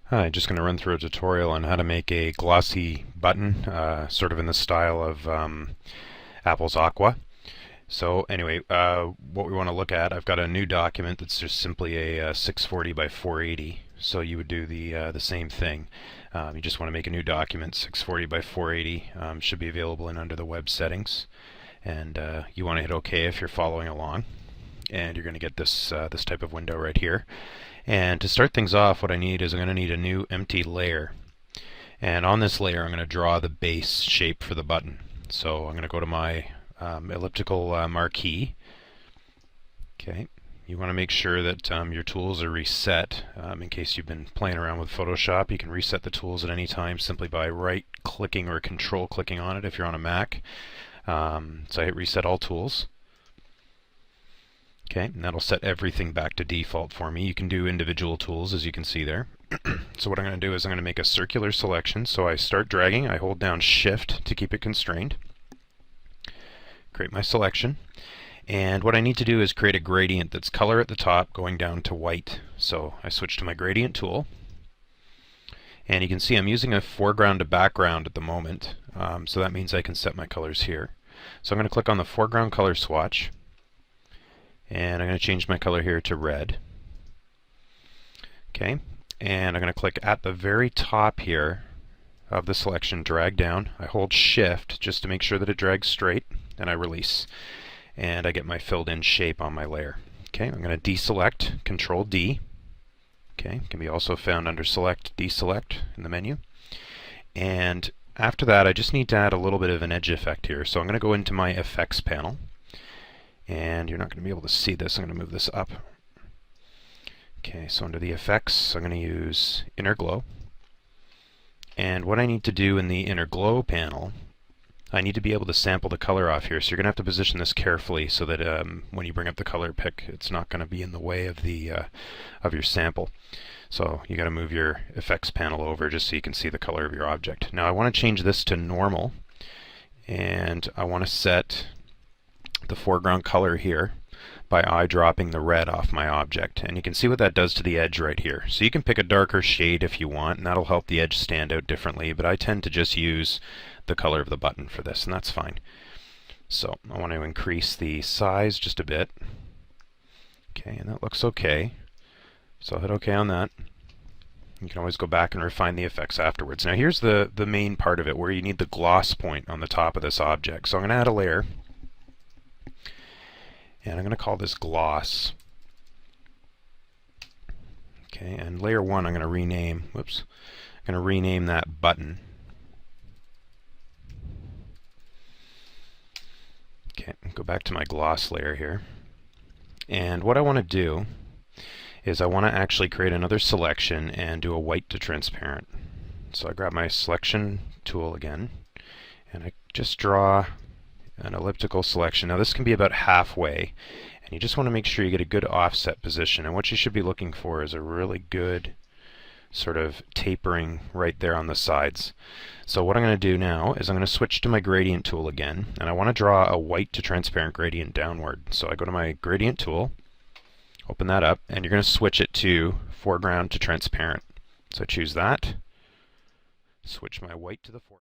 Hi, just going to run through a tutorial on how to make a glossy button, sort of in the style of Apple's Aqua. So anyway, what we want to look at, I've got a new document that's just simply a 640 by 480. So you would do the same thing. You just want to make a new document, 640 by 480, should be available in under the web settings. And you want to hit OK if you're following along. And you're going to get this this type of window right here. And to start things off, what I need is I'm going to need a new empty layer. And on this layer, I'm going to draw the base shape for the button. So I'm going to go to my elliptical marquee. Okay. You want to make sure that your tools are reset. In case you've been playing around with Photoshop, you can reset the tools at any time simply by right-clicking or control-clicking on it if you're on a Mac. So I hit Reset All Tools. Okay, and that'll set everything back to default for me. You can do individual tools, as you can see there. So what I'm going to do is I'm going to make a circular selection. So I start dragging, I hold down Shift to keep it constrained. Create my selection. And what I need to do is create a gradient that's color at the top going down to white. So I switch to my gradient tool. And you can see I'm using a foreground to background at the moment. So that means I can set my colors here. So I'm going to click on the foreground color swatch. And I'm going to change my color here to red. Okay, and I'm going to click at the very top here of the selection, drag down. I hold Shift just to make sure that it drags straight, and I release. And I get my filled in shape on my layer. Okay, I'm going to deselect, Control D. Okay, can be also found under Select, Deselect in the menu. And after that, I just need to add a little bit of an edge effect here. So I'm going to go into my Effects panel. And you're not going to be able to see this. I'm going to move this up. Okay, so under the effects, I'm going to use Inner Glow. And what I need to do in the Inner Glow panel, I need to be able to sample the color off here. So you're going to have to position this carefully so that when you bring up the color pick, it's not going to be in the way of the of your sample. So you got to move your effects panel over just so you can see the color of your object. Now I want to change this to normal, and I want to set the foreground color here by eyedropping the red off my object. And you can see what that does to the edge right here. So you can pick a darker shade if you want, and that'll help the edge stand out differently, but I tend to just use the color of the button for this, and that's fine. So I want to increase the size just a bit. Okay, and that looks okay. So I'll hit OK on that. You can always go back and refine the effects afterwards. Now here's the main part of it, where you need the gloss point on the top of this object. So I'm going to add a layer. And I'm going to call this gloss. Okay, and layer 1 I'm going to rename, I'm going to rename that button. Okay, go back to my gloss layer here. And what I want to do is I want to actually create another selection and do a white to transparent. So I grab my selection tool again, and I just draw an elliptical selection. Now this can be about halfway, and you just want to make sure you get a good offset position. And what you should be looking for is a really good sort of tapering right there on the sides. So what I'm going to do now is I'm going to switch to my gradient tool again, and I want to draw a white to transparent gradient downward. So I go to my gradient tool, open that up, and you're going to switch it to foreground to transparent. So I choose that, switch my white to the foreground.